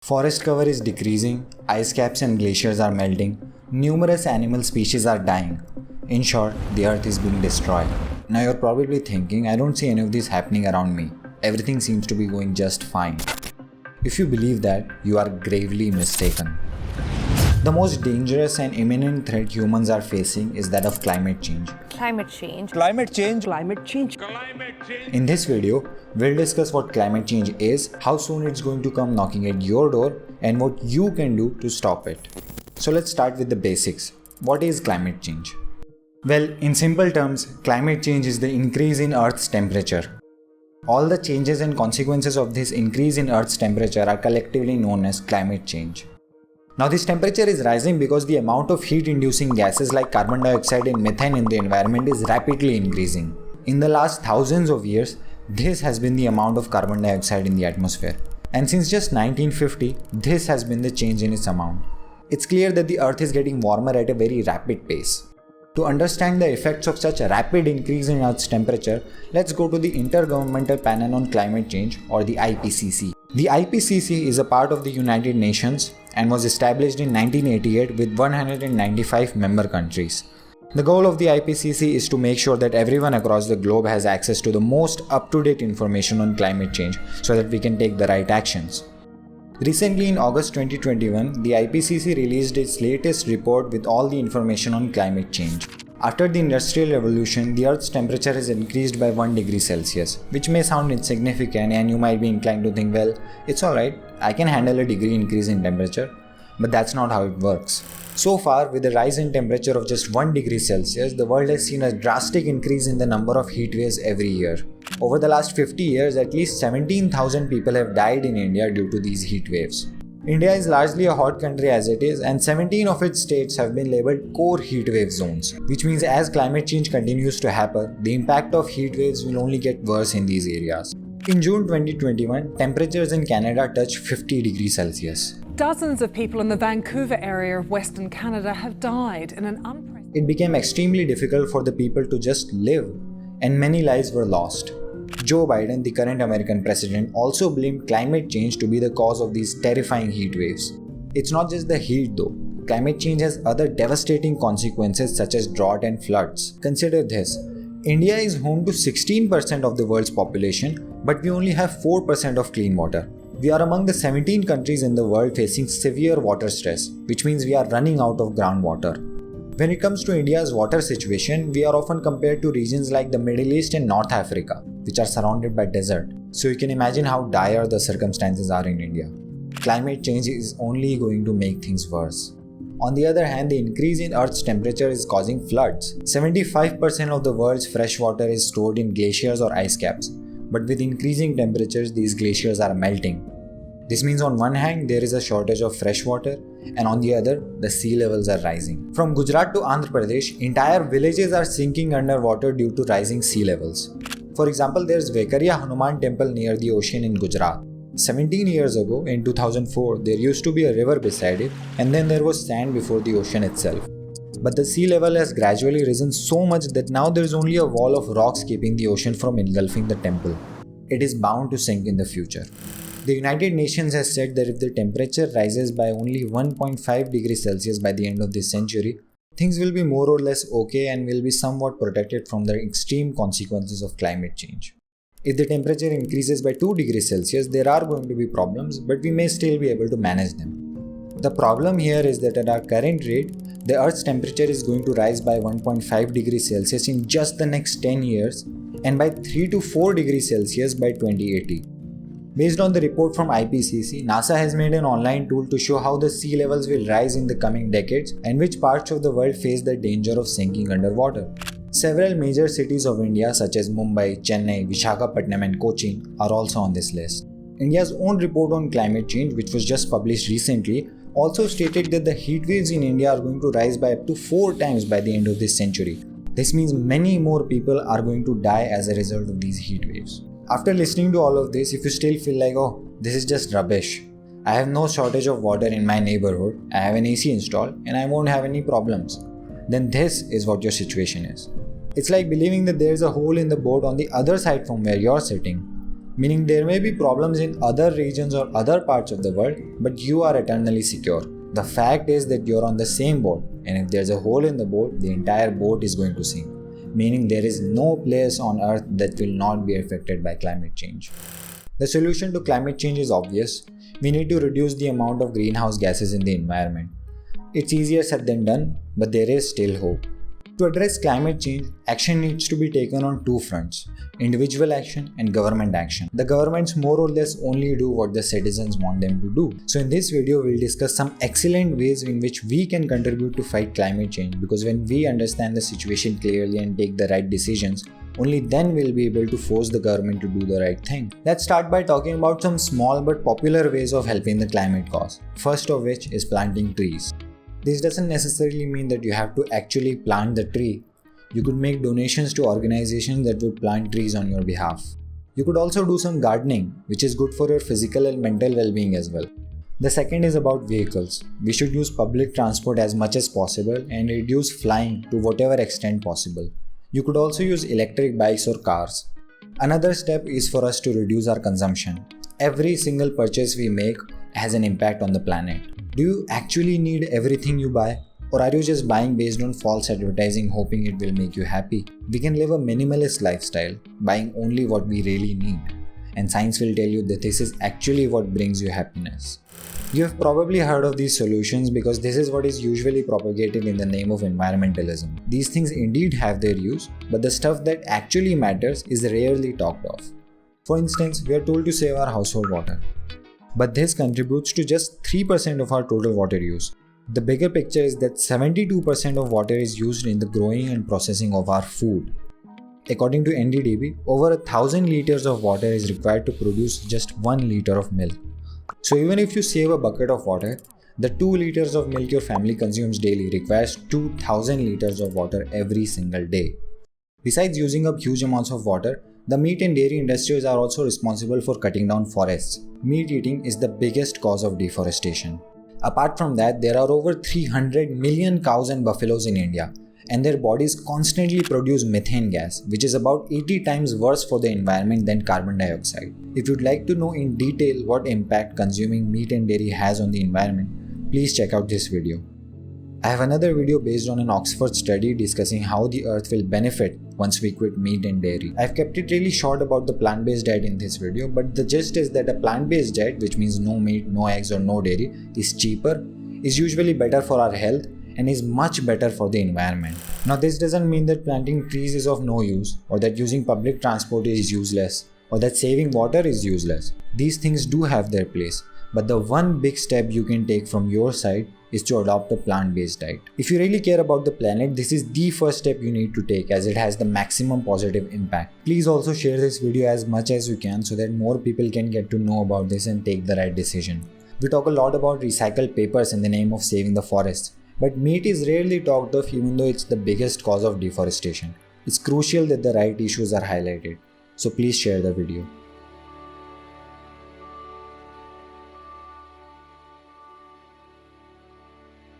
Forest cover is decreasing, ice caps and glaciers are melting, numerous animal species are dying. In short, the earth is being destroyed. Now you're probably thinking, I don't see any of this happening around me. Everything seems to be going just fine. If you believe that, you are gravely mistaken. The most dangerous and imminent threat humans are facing is that of climate change. Climate change. Climate change. Climate change. In this video, we'll discuss what climate change is, how soon it's going to come knocking at your door, and what you can do to stop it. So let's start with the basics. What is climate change? Well, in simple terms, climate change is the increase in Earth's temperature. All the changes and consequences of this increase in Earth's temperature are collectively known as climate change. Now this temperature is rising because the amount of heat-inducing gases like carbon dioxide and methane in the environment is rapidly increasing. In the last thousands of years, this has been the amount of carbon dioxide in the atmosphere. And since just 1950, this has been the change in its amount. It's clear that the Earth is getting warmer at a very rapid pace. To understand the effects of such a rapid increase in Earth's temperature, let's go to the Intergovernmental Panel on Climate Change, or the IPCC. The IPCC is a part of the United Nations and was established in 1988 with 195 member countries. The goal of the IPCC is to make sure that everyone across the globe has access to the most up-to-date information on climate change so that we can take the right actions. Recently, in August 2021, the IPCC released its latest report with all the information on climate change. After the Industrial Revolution, the Earth's temperature has increased by 1 degree Celsius, which may sound insignificant and you might be inclined to think, well, it's alright, I can handle a degree increase in temperature. But that's not how it works. So far, with the rise in temperature of just 1 degree Celsius, the world has seen a drastic increase in the number of heat waves every year. Over the last 50 years, at least 17,000 people have died in India due to these heat waves. India is largely a hot country as it is, and 17 of its states have been labelled core heat wave zones, which means as climate change continues to happen, the impact of heat waves will only get worse in these areas. In June 2021, temperatures in Canada touched 50 degrees Celsius. Dozens of people in the Vancouver area of Western Canada have died in an unprecedented... It became extremely difficult for the people to just live, and many lives were lost. Joe Biden, the current American president, also blamed climate change to be the cause of these terrifying heat waves. It's not just the heat though. Climate change has other devastating consequences such as drought and floods. Consider this. India is home to 16% of the world's population, but we only have 4% of clean water. We are among the 17 countries in the world facing severe water stress, which means we are running out of groundwater. When it comes to India's water situation, we are often compared to regions like the Middle East and North Africa, which are surrounded by desert. So you can imagine how dire the circumstances are in India. Climate change is only going to make things worse. On the other hand, the increase in Earth's temperature is causing floods. 75% of the world's fresh water is stored in glaciers or ice caps, but with increasing temperatures, these glaciers are melting. This means on one hand, there is a shortage of fresh water, and on the other, the sea levels are rising. From Gujarat to Andhra Pradesh, entire villages are sinking underwater due to rising sea levels. For example, there's Vekaria Hanuman temple near the ocean in Gujarat. 17 years ago, in 2004, there used to be a river beside it, and then there was sand before the ocean itself. But the sea level has gradually risen so much that now there is only a wall of rocks keeping the ocean from engulfing the temple. It is bound to sink in the future. The United Nations has said that if the temperature rises by only 1.5 degrees Celsius by the end of this century, things will be more or less okay and will be somewhat protected from the extreme consequences of climate change. If the temperature increases by 2 degrees Celsius, there are going to be problems, but we may still be able to manage them. The problem here is that at our current rate, the Earth's temperature is going to rise by 1.5 degrees Celsius in just the next 10 years and by 3 to 4 degrees Celsius by 2080. Based on the report from IPCC, NASA has made an online tool to show how the sea levels will rise in the coming decades and which parts of the world face the danger of sinking underwater. Several major cities of India such as Mumbai, Chennai, Visakhapatnam and Cochin are also on this list. India's own report on climate change, which was just published recently, also stated that the heat waves in India are going to rise by up to 4 times by the end of this century. This means many more people are going to die as a result of these heat waves. After listening to all of this, if you still feel like, oh, this is just rubbish, I have no shortage of water in my neighborhood, I have an AC installed, and I won't have any problems, then this is what your situation is. It's like believing that there is a hole in the boat on the other side from where you're sitting. Meaning there may be problems in other regions or other parts of the world, but you are eternally secure. The fact is that you're on the same boat, and if there's a hole in the boat, the entire boat is going to sink. Meaning there is no place on earth that will not be affected by climate change. The solution to climate change is obvious. We need to reduce the amount of greenhouse gases in the environment. It's easier said than done, but there is still hope. To address climate change, action needs to be taken on two fronts: individual action and government action. The governments more or less only do what the citizens want them to do. So in this video, we'll discuss some excellent ways in which we can contribute to fight climate change, because when we understand the situation clearly and take the right decisions, only then we'll be able to force the government to do the right thing. Let's start by talking about some small but popular ways of helping the climate cause. First of which is planting trees. This doesn't necessarily mean that you have to actually plant the tree. You could make donations to organizations that would plant trees on your behalf. You could also do some gardening, which is good for your physical and mental well-being as well. The second is about vehicles. We should use public transport as much as possible and reduce flying to whatever extent possible. You could also use electric bikes or cars. Another step is for us to reduce our consumption. Every single purchase we make has an impact on the planet. Do you actually need everything you buy? Or are you just buying based on false advertising, hoping it will make you happy? We can live a minimalist lifestyle, buying only what we really need. And science will tell you that this is actually what brings you happiness. You have probably heard of these solutions because this is what is usually propagated in the name of environmentalism. These things indeed have their use, but the stuff that actually matters is rarely talked of. For instance, we are told to save our household water. But this contributes to just 3% of our total water use. The bigger picture is that 72% of water is used in the growing and processing of our food. According to NDDB, over 1,000 liters of water is required to produce just 1 liter of milk. So even if you save a bucket of water, the 2 liters of milk your family consumes daily requires 2,000 liters of water every single day. Besides using up huge amounts of water, the meat and dairy industries are also responsible for cutting down forests. Meat eating is the biggest cause of deforestation. Apart from that, there are over 300 million cows and buffaloes in India, and their bodies constantly produce methane gas, which is about 80 times worse for the environment than carbon dioxide. If you'd like to know in detail what impact consuming meat and dairy has on the environment, please check out this video. I have another video based on an Oxford study discussing how the earth will benefit once we quit meat and dairy. I've kept it really short about the plant-based diet in this video, but the gist is that a plant-based diet, which means no meat, no eggs or no dairy, is cheaper, is usually better for our health, and is much better for the environment. Now this doesn't mean that planting trees is of no use, or that using public transport is useless, or that saving water is useless. These things do have their place, but the one big step you can take from your side is to adopt a plant-based diet. If you really care about the planet, this is the first step you need to take, as it has the maximum positive impact. Please also share this video as much as you can so that more people can get to know about this and take the right decision. We talk a lot about recycled papers in the name of saving the forests, but meat is rarely talked of even though it's the biggest cause of deforestation. It's crucial that the right issues are highlighted. So please share the video.